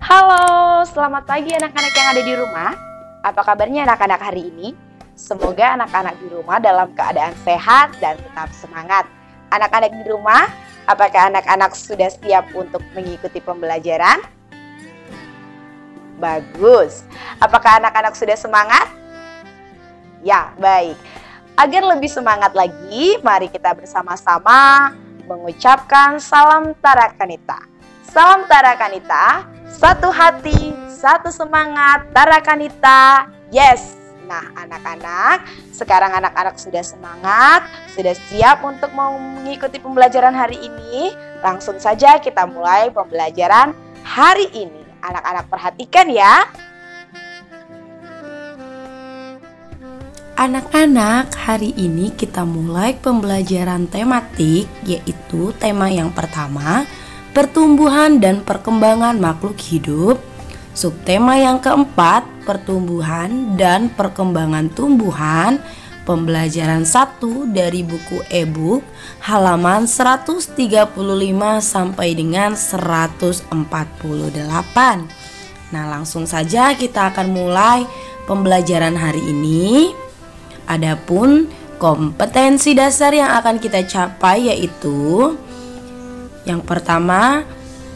Halo, selamat pagi anak-anak yang ada di rumah. Apa kabarnya anak-anak hari ini? Semoga anak-anak di rumah dalam keadaan sehat dan tetap semangat. Anak-anak di rumah, apakah anak-anak sudah siap untuk mengikuti pembelajaran? Bagus. Apakah anak-anak sudah semangat? Ya, baik. Agar lebih semangat lagi, mari kita bersama-sama mengucapkan salam Tarakanita. Salam Tarakanita, satu hati, satu semangat, Tarakanita. Yes. Nah, anak-anak, sekarang anak-anak sudah semangat, sudah siap untuk mengikuti pembelajaran hari ini. Langsung saja kita mulai pembelajaran hari ini. Anak-anak perhatikan ya. Anak-anak, hari ini kita mulai pembelajaran tematik, yaitu tema yang pertama, pertumbuhan dan perkembangan makhluk hidup. Subtema yang keempat, pertumbuhan dan perkembangan tumbuhan. Pembelajaran 1 dari buku e-book halaman 135 sampai dengan 148. Nah, langsung saja kita akan mulai pembelajaran hari ini. Adapun kompetensi dasar yang akan kita capai yaitu yang pertama,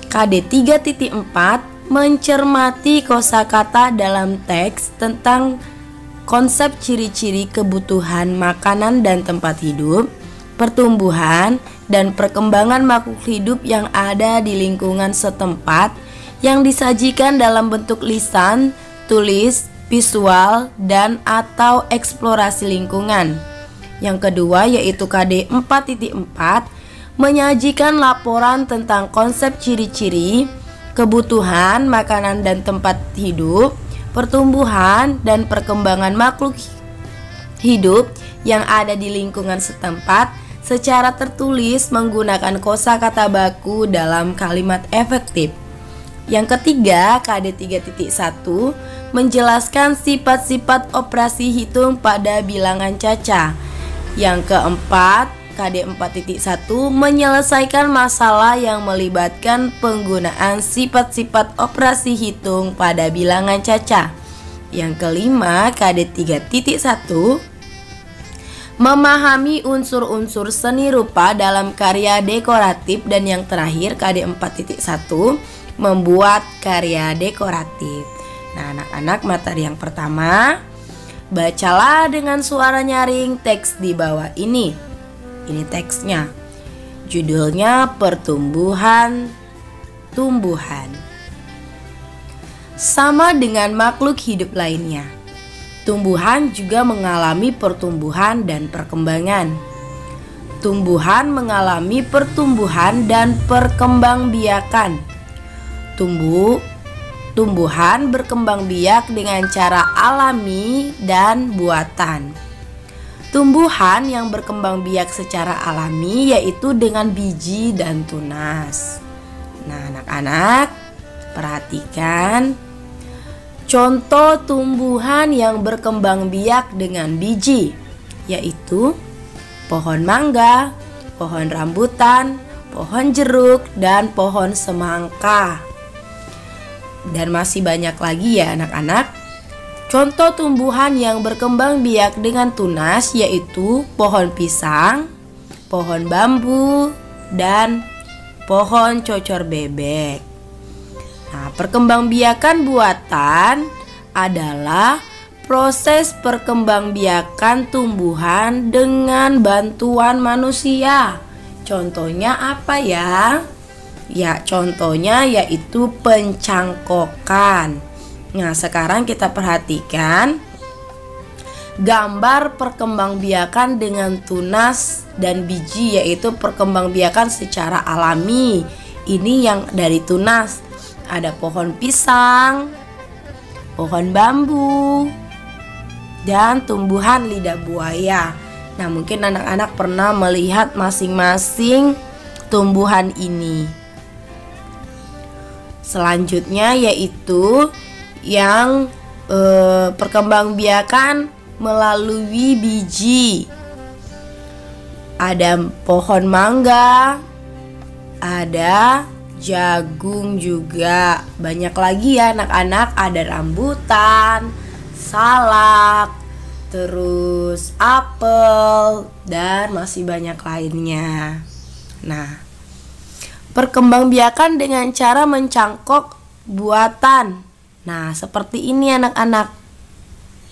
KD 3.4 mencermati kosakata dalam teks tentang konsep ciri-ciri kebutuhan makanan dan tempat hidup, pertumbuhan dan perkembangan makhluk hidup yang ada di lingkungan setempat yang disajikan dalam bentuk lisan, tulis, visual, dan atau eksplorasi lingkungan. Yang kedua yaitu KD 4.4 menyajikan laporan tentang konsep ciri-ciri kebutuhan makanan dan tempat hidup, pertumbuhan dan perkembangan makhluk hidup yang ada di lingkungan setempat secara tertulis menggunakan kosakata baku dalam kalimat efektif. Yang ketiga, KD 3.1 menjelaskan sifat-sifat operasi hitung pada bilangan caca. Yang keempat, KD 4.1 menyelesaikan masalah yang melibatkan penggunaan sifat-sifat operasi hitung pada bilangan caca. Yang kelima, KD 3.1 memahami unsur-unsur seni rupa dalam karya dekoratif. Dan yang terakhir, KD 4.1 membuat karya dekoratif. Nah, anak-anak, materi yang pertama, bacalah dengan suara nyaring teks di bawah ini. Ini teksnya. Judulnya pertumbuhan tumbuhan. Sama dengan makhluk hidup lainnya, tumbuhan juga mengalami pertumbuhan dan perkembangan. Tumbuhan mengalami pertumbuhan dan perkembangbiakan. Tumbuhan berkembang biak dengan cara alami dan buatan. Tumbuhan yang berkembang biak secara alami yaitu dengan biji dan tunas. Nah, anak-anak, perhatikan contoh tumbuhan yang berkembang biak dengan biji, yaitu pohon mangga, pohon rambutan, pohon jeruk, dan pohon semangka. Dan masih banyak lagi ya anak-anak. Contoh tumbuhan yang berkembang biak dengan tunas yaitu pohon pisang, pohon bambu, dan pohon cocor bebek. Nah, perkembangbiakan buatan adalah proses perkembangbiakan tumbuhan dengan bantuan manusia. Contohnya apa ya? Ya, contohnya yaitu pencangkokan. Nah, sekarang kita perhatikan gambar perkembangbiakan dengan tunas dan biji, yaitu perkembangbiakan secara alami. Ini yang dari tunas. Ada pohon pisang, pohon bambu, dan tumbuhan lidah buaya. Nah, mungkin anak-anak pernah melihat masing-masing tumbuhan ini. Selanjutnya yaitu yang perkembangbiakan melalui biji. Ada pohon mangga, ada jagung juga. Banyak lagi ya anak-anak, ada rambutan, salak, terus apel, dan masih banyak lainnya. Nah, perkembangbiakan dengan cara mencangkok buatan. Nah, seperti ini anak-anak.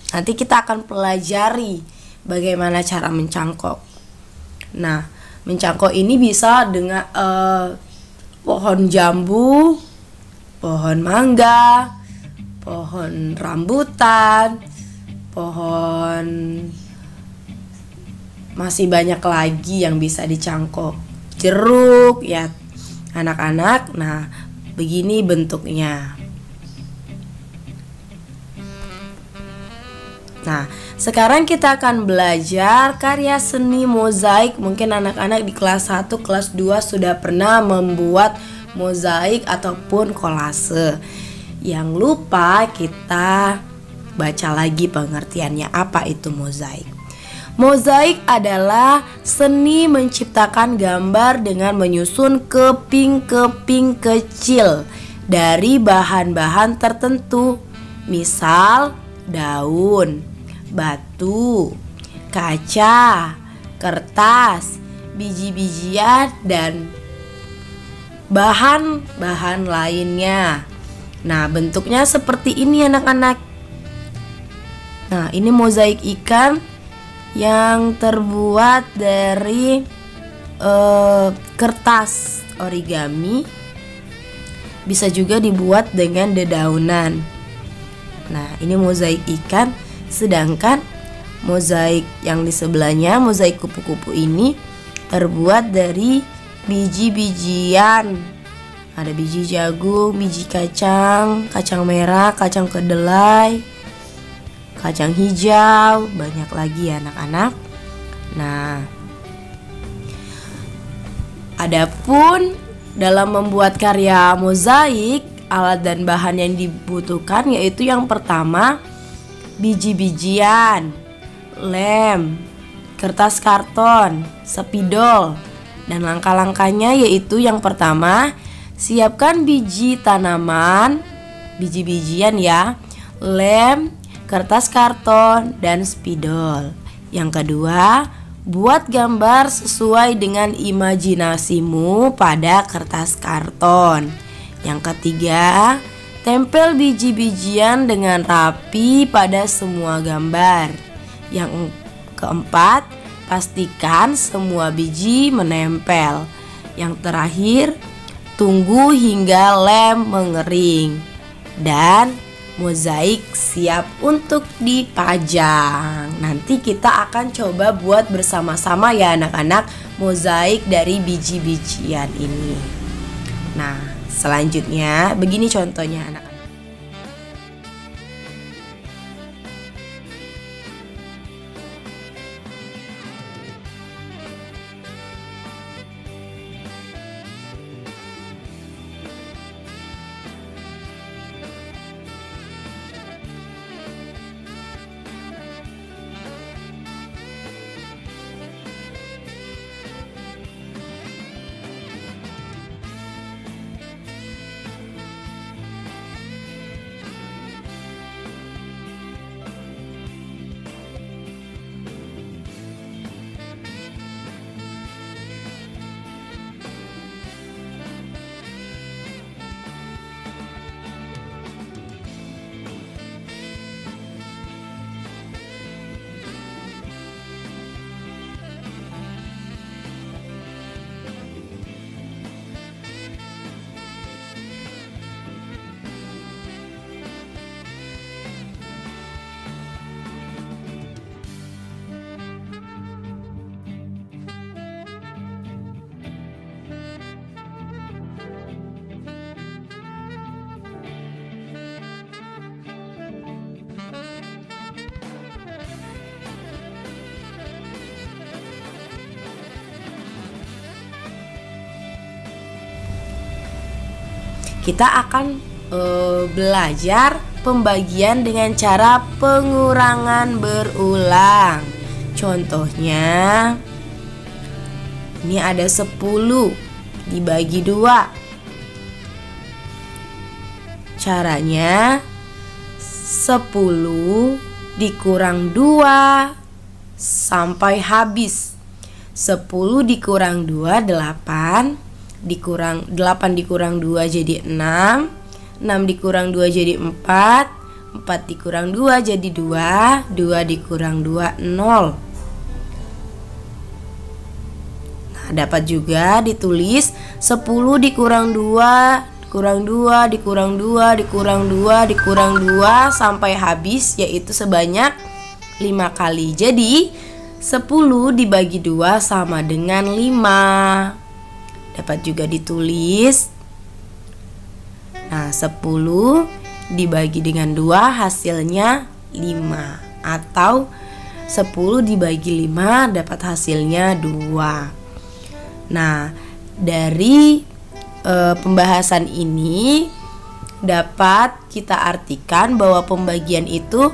Nanti kita akan pelajari bagaimana cara mencangkok. Nah, mencangkok ini bisa dengan pohon jambu, pohon mangga, pohon rambutan, pohon, masih banyak lagi yang bisa dicangkok. Jeruk ya anak-anak. Nah, begini bentuknya. Nah, sekarang kita akan belajar karya seni mozaik. Mungkin anak-anak di kelas 1, kelas 2 sudah pernah membuat mozaik ataupun kolase. Yang lupa kita baca lagi pengertiannya, apa itu mozaik. Mozaik adalah seni menciptakan gambar dengan menyusun keping-keping kecil dari bahan-bahan tertentu. Misal daun, batu, kaca, kertas, biji-bijian, dan bahan-bahan lainnya. Nah, bentuknya seperti ini anak-anak. Nah, ini mozaik ikan yang terbuat dari kertas origami. Bisa juga dibuat dengan dedaunan. Nah, ini mozaik ikan. Sedangkan mozaik yang di sebelahnya, mozaik kupu-kupu ini terbuat dari biji-bijian. Ada biji jagung, biji kacang, kacang merah, kacang kedelai, kacang hijau, banyak lagi ya anak-anak. Nah, adapun dalam membuat karya mozaik, alat dan bahan yang dibutuhkan yaitu yang pertama biji-bijian, lem, kertas karton, spidol. Dan langkah-langkahnya yaitu yang pertama, siapkan biji tanaman, biji-bijian ya, lem, kertas karton, dan spidol. Yang kedua, buat gambar sesuai dengan imajinasimu pada kertas karton. Yang ketiga, tempel biji-bijian dengan rapi pada semua gambar. Yang keempat, pastikan semua biji menempel. Yang terakhir, tunggu hingga lem mengering. Dan mozaik siap untuk dipajang. Nanti kita akan coba buat bersama-sama ya anak-anak mozaik dari biji-bijian ini. Nah, selanjutnya begini contohnya anak-anak. Kita akan belajar pembagian dengan cara pengurangan berulang. Contohnya, ini ada 10 dibagi 2. Caranya 10 dikurang 2 sampai habis. 10 dikurang 2 8 dikurang 2 jadi 6 dikurang 2 jadi 4 dikurang 2 jadi 2 dikurang 2 0. Nah, dapat juga ditulis 10 dikurang 2 dikurang 2 dikurang 2 dikurang 2 dikurang 2 sampai habis, yaitu sebanyak 5 kali. Jadi 10 dibagi 2 sama dengan 5. Dapat juga ditulis, nah 10 dibagi dengan 2 hasilnya 5, atau 10 dibagi 5 dapat hasilnya 2. Nah, dari pembahasan ini dapat kita artikan bahwa pembagian itu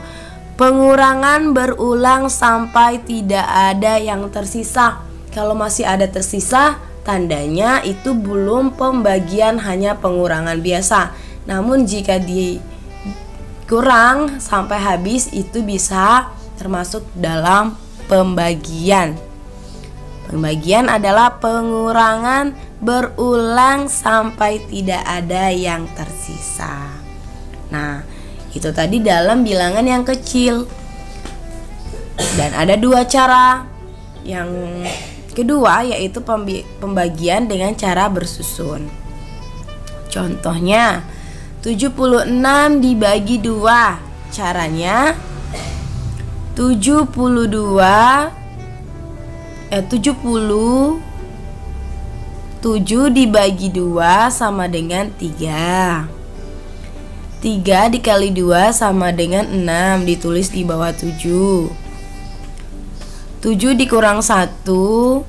pengurangan berulang sampai tidak ada yang tersisa. Kalau masih ada tersisa, tandanya itu belum pembagian, hanya pengurangan biasa. Namun jika dikurang sampai habis, itu bisa termasuk dalam pembagian. Pembagian adalah pengurangan berulang sampai tidak ada yang tersisa. Nah, itu tadi dalam bilangan yang kecil. Dan ada 2 cara. Yang kedua yaitu pembagian dengan cara bersusun. Contohnya 76 dibagi 2. Caranya 70 7 dibagi 2 sama dengan 3. 3 dikali 2 sama dengan 6, ditulis di bawah 7. 7 dikurang 1, 7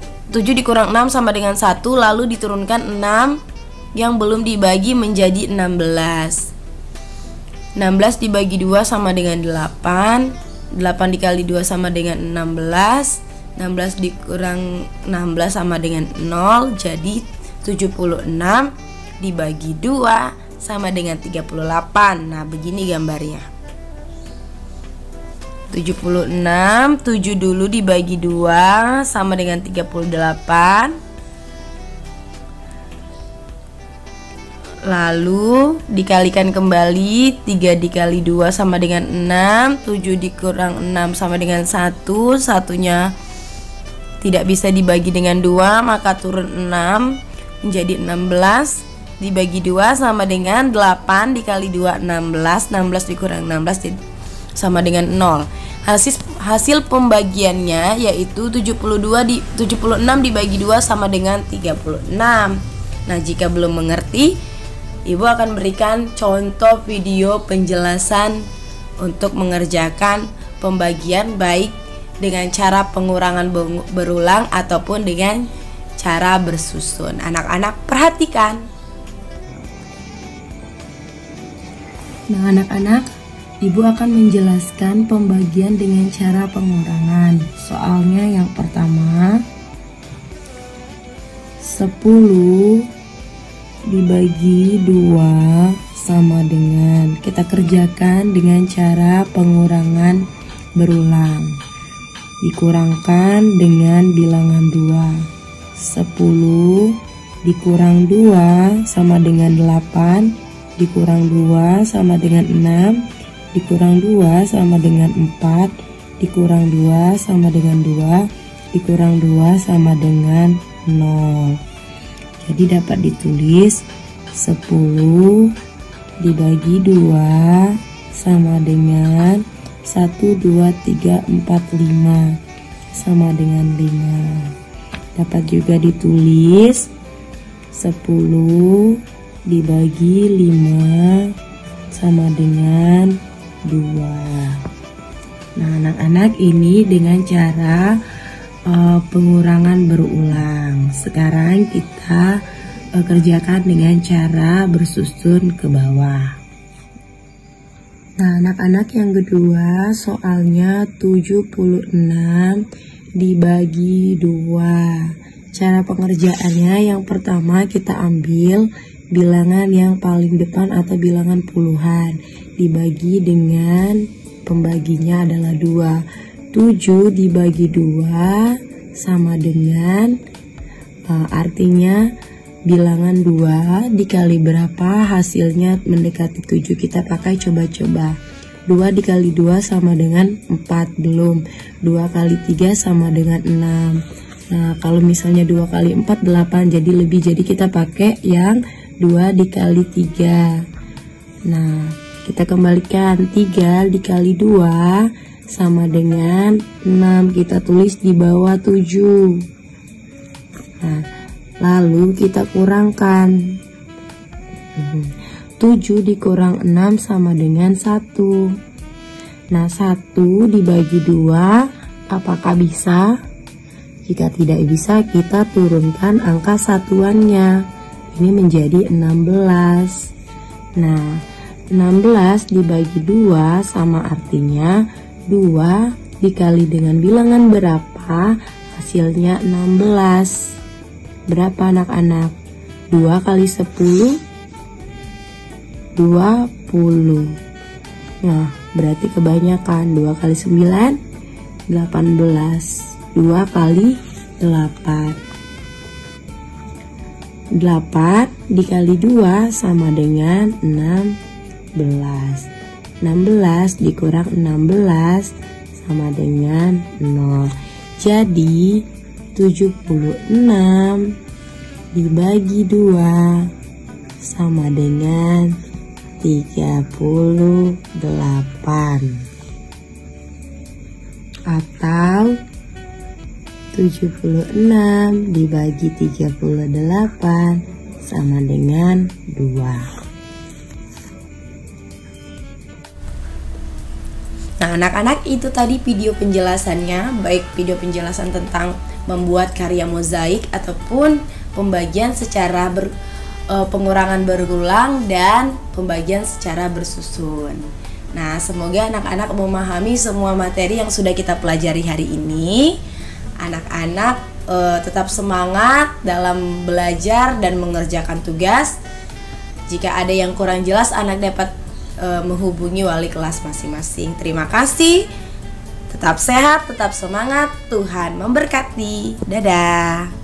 dikurang 6 sama dengan 1, lalu diturunkan 6 yang belum dibagi menjadi 16. 16 dibagi 2 sama dengan 8. 8 dikali 2 sama dengan 16. 16 dikurang 16 sama dengan 0. Jadi 76 dibagi 2 sama dengan 38. Nah, begini gambarnya. 76, 7 dulu dibagi 2 sama dengan 38. Lalu dikalikan kembali, 3 dikali 2 sama dengan 6, 7 dikurang 6 sama dengan 1, satunya tidak bisa dibagi dengan 2, maka turun 6 menjadi 16, dibagi 2 sama dengan 8 dikali 2, 16, 16 dikurang 16 sama dengan 0. Hasil pembagiannya yaitu 76 dibagi 2 sama dengan 36. Nah, jika belum mengerti, Ibu akan berikan contoh video penjelasan untuk mengerjakan pembagian baik dengan cara pengurangan berulang ataupun dengan cara bersusun. Anak-anak perhatikan. Nah, anak-anak, Ibu akan menjelaskan pembagian dengan cara pengurangan. Soalnya yang pertama, 10 dibagi 2 sama dengan, kita kerjakan dengan cara pengurangan berulang. Dikurangkan dengan bilangan 2. 10 dikurang 2 sama dengan 8, dikurang 2 sama dengan 6, dikurang 2 sama dengan 4, dikurang 2 sama dengan 2, dikurang 2 sama dengan 0. Jadi dapat ditulis 10 dibagi 2 sama dengan 1, 2, 3, 4, 5 sama dengan 5. Dapat juga ditulis 10 dibagi 5 sama dengan 2. Nah, anak-anak, ini dengan cara pengurangan berulang. Sekarang kita kerjakan dengan cara bersusun ke bawah. Nah, anak-anak, yang kedua soalnya 76 dibagi 2. Cara pengerjaannya yang pertama kita ambil bilangan yang paling depan atau bilangan puluhan. Dibagi dengan pembaginya adalah 2. 7 dibagi 2 sama dengan artinya bilangan 2 dikali berapa hasilnya mendekati 7. Kita pakai coba-coba. 2 dikali 2 sama dengan 4, belum. 2 kali 3 sama dengan 6. Nah, kalau misalnya 2 kali 4 8, jadi lebih. Jadi kita pakai yang 2 dikali 3. Nah, kita kembalikan. 3 dikali 2 sama dengan 6. Kita tulis di bawah 7. Nah, lalu kita kurangkan. 7 dikurang 6 sama dengan 1. Nah, 1 dibagi 2, apakah bisa? Jika tidak bisa, kita turunkan angka satuannya. Ini menjadi 16. Nah, 16 dibagi 2 sama artinya 2 dikali dengan bilangan berapa? Hasilnya 16. Berapa anak-anak? 2 kali 10 20. Nah, berarti kebanyakan. 2 kali 9 18. 2 kali 8. 8 dikali 2 sama dengan 16. 16 dikurang 16 sama dengan 0. Jadi 76 dibagi 2 sama dengan 38. Atau 76 dibagi 38 sama dengan 2. Nah, anak-anak, itu tadi video penjelasannya, baik video penjelasan tentang membuat karya mozaik ataupun pembagian secara pengurangan berulang dan pembagian secara bersusun. Nah, semoga anak-anak memahami semua materi yang sudah kita pelajari hari ini. Anak-anak tetap semangat dalam belajar dan mengerjakan tugas. Jika ada yang kurang jelas, anak dapat menghubungi wali kelas masing-masing. Terima kasih. Tetap sehat, tetap semangat. Tuhan memberkati. Dadah.